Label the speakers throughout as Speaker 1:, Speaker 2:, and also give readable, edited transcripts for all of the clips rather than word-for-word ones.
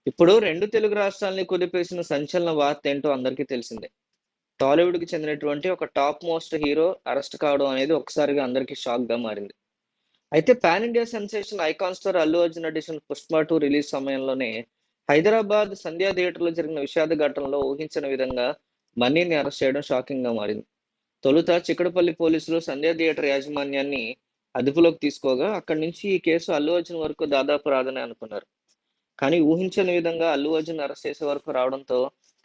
Speaker 1: ఇప్పుడు 2 తెలుగు రాష్ట్రాల్ని కుదిపేసిన సంచలన వార్తేంటో అందరికీ తెలిసిందే. టాలీవుడ్‌కి చెందినటువంటి ఒక టాప్ మోస్ట్ హీరో అరెస్ట్ కావడం అనేది ఒక్కసారిగా అందరికి షాక్‌గా మారింది. అయితే pan India sensation icon star Allu Arjun నటించిన 'పుష్ప 2' రిలీజ్ సమయంలోనే హైదరాబాద్ సంధ్యా థియేటర్‌లో జరిగిన విషాద ఘటనలో ఊహించని విధంగా బన్నీని అరెస్ట్ చేయడం షాకింగ్‌గా మారింది. తొలుత చిక్కడపల్లి పోలీసులు సంధ్యా థియేటర్ యాజమాన్యాన్ని అదుపులోకి తీసుకోగా, అక్కడి నుంచి ఈ కేసు అల్లు అర్జున్ వరకు దాదాపు రాదనే అనుకున్నారు. కానీ ఊహించని విధంగా అల్లు అర్జున్ అరెస్ట్ చేసే వరకు రావడంతో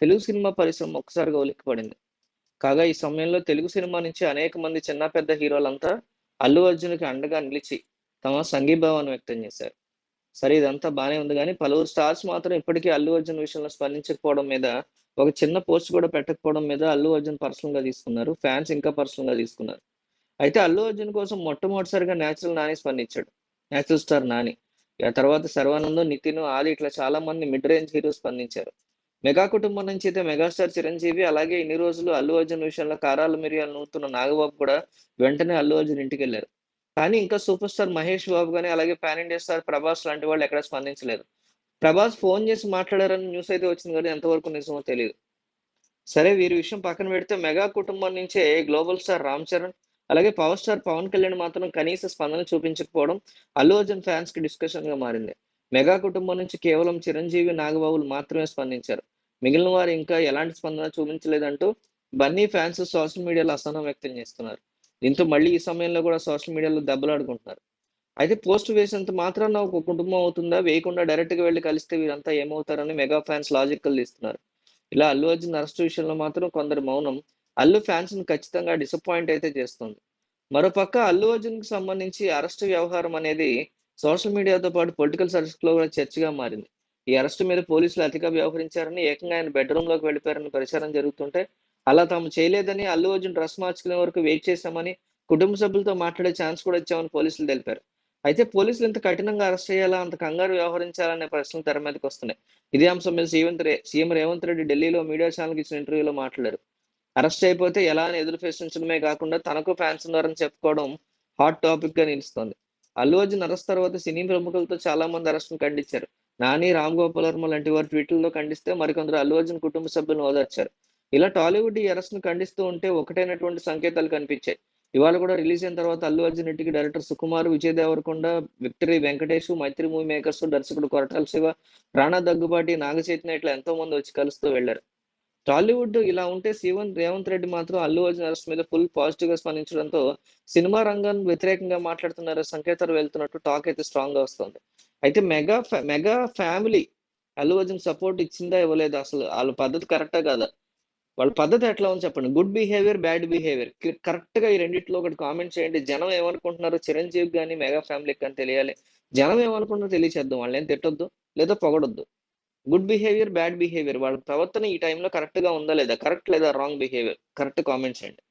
Speaker 1: తెలుగు సినిమా పరిశ్రమ ఒక్కసారిగా ఉలిక్కిపడింది. కాగా ఈ సమయంలో తెలుగు సినిమా నుంచి అనేక మంది చిన్న పెద్ద హీరోలంతా అల్లు అర్జున్‌కి అండగా నిలిచి తమ సంఘీభావాన్ని వ్యక్తం చేశారు. సరే ఇదంతా బానే ఉంది గానీ పలువురు స్టార్స్ మాత్రం ఇప్పటికీ అల్లు అర్జున్ విషయంలో స్పందించకపోవడం మీద, ఒక చిన్న పోస్ట్ కూడా పెట్టకపోవడం మీద అల్లు అర్జున్ పర్సనల్‌గా తీసుకున్నారు. ఫ్యాన్స్ ఇంకా పర్సనల్‌గా తీసుకున్నారు. అయితే అల్లు అర్జున్ కోసం మొట్టమొదటిసారిగా నేచురల్ నాని స్పందించాడు. Natural star Nani. ఆ తర్వాత శర్వానందం, నితిన్, ఆది ఇట్లా చాలా మంది మిడ్ రేంజ్ హీరోస్ స్పందించారు. మెగా కుటుంబం నుంచి అయితే మెగాస్టార్ చిరంజీవి, అలాగే ఇన్ని రోజులు అల్లు అర్జున్ విషయంలో కారాలు మిరియాలు నూరుతున్న నాగబాబు కూడా వెంటనే అల్లు అర్జున్ ఇంటికెళ్లారు. కానీ ఇంకా సూపర్ స్టార్ మహేష్ బాబు గాని, అలాగే పాన్ ఇండియా స్టార్ ప్రభాస్ లాంటి వాళ్ళు ఎక్కడా స్పందించలేదు. ప్రభాస్ ఫోన్ చేసి మాట్లాడారని న్యూస్ అయితే వచ్చింది గానీ ఎంతవరకు నిజమో తెలీదు. సరే వీరి విషయం పక్కన పెడితే మెగా కుటుంబం నుంచే గ్లోబల్ స్టార్ రామ్ చరణ్, అలాగే పవర్ స్టార్ పవన్ కళ్యాణ్ మాత్రం కనీస స్పందన చూపించకపోవడం అల్లు అర్జున్ ఫ్యాన్స్‌కి డిస్కషన్‌గా మారింది. మెగా కుటుంబం నుంచి కేవలం చిరంజీవి, నాగబాబులు మాత్రమే స్పందించారు. మిగిలిన వారు ఇంకా ఎలాంటి స్పందన చూపించలేదంటూ బన్నీ ఫ్యాన్స్ సోషల్ మీడియాలో అసహనం వ్యక్తం చేస్తున్నారు. దీంతో మళ్ళీ ఈ సమయంలో కూడా సోషల్ మీడియాలో దెబ్బలాడుకుంటున్నారు. అయితే పోస్ట్ వేసినంత మాత్రాన ఒక కుటుంబం అవుతుందా? వేయకుండా డైరెక్ట్‌గా వెళ్లి కలిస్తే వీరంతా ఏమవుతారని మెగా ఫ్యాన్స్ లాజికల్ తీస్తున్నారు. ఇలా అల్లు అర్జున్ అరెస్ట్ విషయంలో మాత్రం కొందరి మౌనం అల్లు ఫ్యాన్స్‌ని ఖచ్చితంగా డిసప్పాయింట్ అయితే చేస్తుంది. మరోపక్క అల్లు అర్జున్‌కి సంబంధించి అరెస్ట్ వ్యవహారం అనేది సోషల్ మీడియాతో పాటు పొలిటికల్ సర్కిల్స్‌లో కూడా చర్చగా మారింది. ఈ అరెస్ట్ మీద పోలీసులు అతిగా వ్యవహరించారని, ఏకంగా ఆయన బెడ్‌రూమ్‌లోకి వెళ్ళిపోయారని ప్రచారం జరుగుతుంటే, అలా తాము చేయలేదని, అల్లు అర్జున్ డ్రెస్ మార్చుకునే వరకు వెయిట్ చేశామని, కుటుంబ సభ్యులతో మాట్లాడే ఛాన్స్ కూడా ఇచ్చామని పోలీసులు తెలిపారు. అయితే పోలీసులు ఇంత కఠినంగా అరెస్ట్ చేయాలా? అంత కంగారు వ్యవహరించాలనే ప్రశ్నలు తెర మీదకొస్తున్నాయి. ఇదే అంశం మీద సీఎం రేవంత్ రెడ్డి ఢిల్లీలో మీడియా ఛానెల్‌కి ఇచ్చిన ఇంటర్వ్యూలో మాట్లాడారు. అరెస్ట్ అయిపోతే ఎలా అని ఎదురు ప్రశ్నించడమే కాకుండా తనకు ఫ్యాన్స్ ఉన్నారని చెప్పుకోవడం హాట్ టాపిక్‌గా నిలుస్తోంది. అల్లు అర్జున్ అరెస్ట్ తర్వాత సినీ ప్రముఖులతో చాలా మంది అరెస్ట్‌ని ఖండించారు. నాని, రామ్ గోపాల్ వర్మ లాంటి వారు ట్వీట్‌ల్లో ఖండిస్తే మరికొందరు అల్లు అర్జున్ కుటుంబ సభ్యులను ఓదార్చారు. ఇలా టాలీవుడ్ ఈ అరెస్ట్‌ని ఖండిస్తూ ఉంటే ఒకటైనటువంటి సంకేతాలు కనిపించాయి. ఇవాళ కూడా రిలీజ్ అయిన తర్వాత అల్లు అర్జున్ ఇంటికి డైరెక్టర్ సుకుమార్, విజయ్ దేవరకొండ, విక్టరీ వెంకటేష్, మైత్రి మూవీ మేకర్స్, దర్శకుడు కొరటాల శివ, రాణా దగ్గుబాటి, నాగ చైతన్య ఇట్లా ఎంతో మంది వచ్చి కలుస్తూ వెళ్లారు. టాలీవుడ్ ఇలా ఉంటే సీఎం రేవంత్ రెడ్డి మాత్రం అల్లు అర్జున్ అరెస్ట్ మీద ఫుల్ పాజిటివ్‌గా స్పందించడంతో సినిమా రంగం వ్యతిరేకంగా మాట్లాడుతున్నారు సంకేతాలు వెళ్తున్నట్టు టాక్ అయితే స్ట్రాంగ్‌గా వస్తుంది. అయితే mega family Allu Arjun support ఇచ్చిందా? ఇవ్వలేదా? అసలు ఆళ్ళ పద్ధతి కరెక్టా కాదా? వాళ్ళ పద్ధతి ఎట్లా ఉంది చెప్పండి? గుడ్ బిహేవియర్, బ్యాడ్ బిహేవియర్ కరెక్ట్‌గా ఈ రెండిట్లో ఒకటి కామెంట్ చేయండి. జనం ఏమనుకుంటున్నారో చిరంజీవికి గాని, మెగా ఫ్యామిలీకి గాని తెలియాలి. జనం ఏమనుకుంటున్నారో తెలియచేద్దాం. వాళ్ళనేం తిట్టొద్దు, లేదా పొగడొద్దు. గుడ్ బిహేవియర్, బ్యాడ్ బిహేవియర్ వాళ్ళ ప్రవర్తన ఈ టైంలో కరెక్ట్‌గా ఉందా లేదా? కరెక్ట్ లేదా రాంగ్ బిహేవియర్? కరెక్ట్ కామెంట్ చేయండి.